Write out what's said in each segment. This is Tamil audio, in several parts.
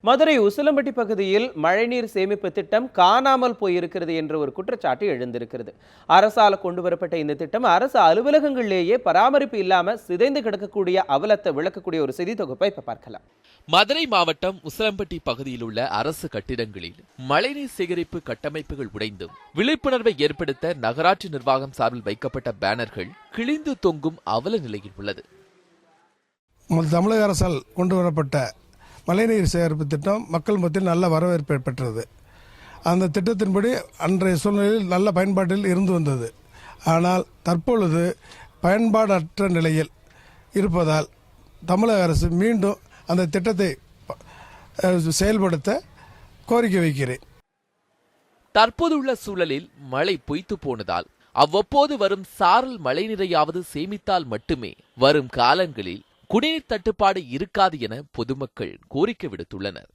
மதுரை உசிலம்பட்டி பகுதியில் மழைநீர் சேமிப்பு திட்டம் காணாமல் போயிருக்கிறது என்ற ஒரு குற்றச்சாட்டு எழுந்திருக்கிறது. அரசால் கொண்டு வரப்பட்ட இந்த திட்டம் அரசு அலுவலகங்களிலேயே பராமரிப்பு இல்லாம சிதைந்து கிடக்கக்கூடிய அவலத்தை விளக்கக்கூடிய ஒரு செய்தி தொகுப்பை இப்ப பார்க்கலாம். மதுரை மாவட்டம் உசிலம்பட்டி பகுதியில் உள்ள அரசு கட்டிடங்களில் மழைநீர் சேகரிப்பு கட்டமைப்புகள் உடைந்தும் விழிப்புணர்வை ஏற்படுத்த நகராட்சி நிர்வாகம் சார்பில் வைக்கப்பட்ட பேனர்கள் கிழிந்து தொங்கும் அவல நிலையில் உள்ளது. தமிழக அரசால் கொண்டு வரப்பட்ட மழைநீர் சேகரிப்பு திட்டம் மக்கள் மத்தியில் நல்ல வரவேற்பை பெற்றது. அந்த திட்டத்தின்படி அன்றைய சூழ்நிலையில் நல்ல பயன்பாட்டில் இருந்து வந்தது. ஆனால் தற்பொழுது பயன்பாடற்ற நிலையில் இருப்பதால் தமிழக அரசு மீண்டும் அந்த திட்டத்தை செயல்படுத்த கோரிக்கை வைக்கிறேன். தற்போதுள்ள சூழலில் மழை பொய்த்து போனதால் அவ்வப்போது வரும் சாரல் மழைநீரையாவது சேமித்தால் மட்டுமே வரும் காலங்களில் குடிநீர் தட்டுப்பாடு இருக்காது என பொதுமக்கள் கோரிக்கை விடுத்துள்ளனர்.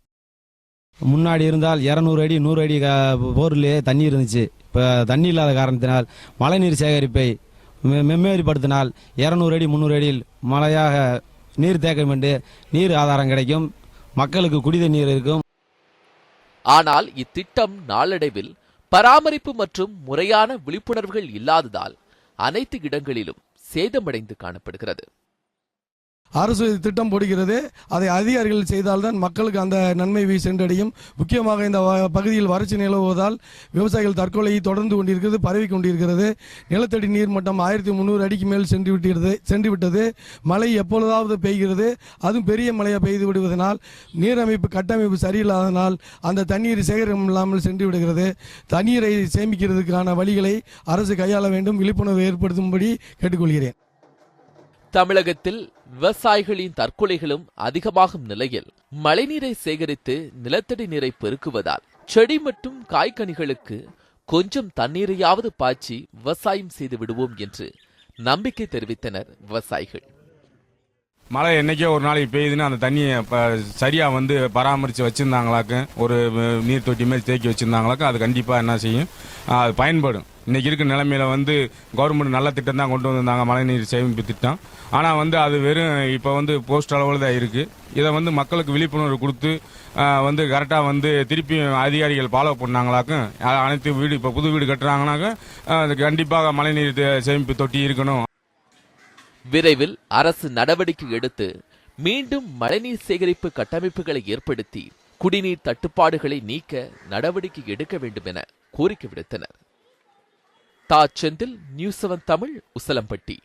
முன்னாடி இருந்தால் 200 அடி 100 அடி போரிலே தண்ணி இருந்துச்சு. இப்போ தண்ணி இல்லாத காரணத்தினால் மழைநீர் சேகரிப்பை மென்மேறிப்படுத்தினால் 200 அடி 300 அடியில் மழையாக நீர் தேக்கம் என்று நீர் ஆதாரம் கிடைக்கும், மக்களுக்கு குடித நீர் இருக்கும். ஆனால் இத்திட்டம் நாளடைவில் பராமரிப்பு மற்றும் முறையான விழிப்புணர்வுகள் இல்லாததால் அனைத்து இடங்களிலும் சேதமடைந்து காணப்படுகிறது. அரசு திட்டம் போடுகிறது, அதை அதிகாரிகள் செய்தால்தான் மக்களுக்கு அந்த நன்மை சென்றடையும். முக்கியமாக இந்த பகுதியில் வறட்சி நிலவுவதால் விவசாயிகள் தற்கொலை தொடர்ந்து கொண்டிருக்கிறது, பரவி கொண்டிருக்கிறது. நிலத்தடி நீர் மட்டம் 1300 அடிக்கு மேல் சென்று விட்டது. மழை எப்பொழுதாவது பெய்கிறது, அதுவும் பெரிய மழையாக பெய்து விடுவதனால் நீரமைப்பு கட்டமைப்பு சரியில்லாதனால் அந்த தண்ணீர் சேகரம் இல்லாமல் சென்று விடுகிறது. தண்ணீரை சேமிக்கிறதுக்கான வழிகளை அரசு கையாள வேண்டும், விழிப்புணர்வு ஏற்படுத்தும்படி கேட்டுக்கொள்கிறேன். தமிழகத்தில் விவசாயிகளின் தற்கொலைகளும் அதிகமாகும் நிலையில் மழைநீரை சேகரித்து நிலத்தடி நீரை பெருக்குவதால் செடி மற்றும் காய்கனிகளுக்கு கொஞ்சம் தண்ணீரையாவது பாய்ச்சி விவசாயம் செய்து விடுவோம் என்று நம்பிக்கை தெரிவித்தனர் விவசாயிகள். மழை என்னைக்கே ஒரு நாளைக்கு பெய்யுதுன்னு அந்த தண்ணியை சரியா பராமரித்து வச்சிருந்தாங்களாக்க, ஒரு நீர் தொட்டி மாதிரி தேக்கி வச்சிருந்தாங்களாக்க, அது கண்டிப்பா என்ன செய்யும், அது பயன்படும். இன்னைக்கு இருக்க நிலைமையில கவர்மெண்ட் நல்ல திட்டம் தான் கொண்டு வந்திருந்தாங்க, மழைநீர் சேமிப்பு திட்டம். ஆனால் அது வெறும் இப்போ போஸ்ட் அளவில் தான் இருக்கு. இதை மக்களுக்கு விழிப்புணர்வு கொடுத்து கரெக்டாக திருப்பியும் அதிகாரிகள் ஃபாலோ பண்ணாங்களாக்கும், அனைத்து வீடு இப்போ புது வீடு கட்டுறாங்கனாக்க அது கண்டிப்பாக மழைநீர் சேமிப்பு தொட்டி இருக்கணும். விரைவில் அரசு நடவடிக்கை எடுத்து மீண்டும் மழைநீர் சேகரிப்பு கட்டமைப்புகளை ஏற்படுத்தி குடிநீர் தட்டுப்பாடுகளை நீக்க நடவடிக்கை எடுக்க வேண்டும் என கோரிக்கை விடுத்தனர். செந்தில், நியூஸ் 7 தமிழ், உசிலம்பட்டி.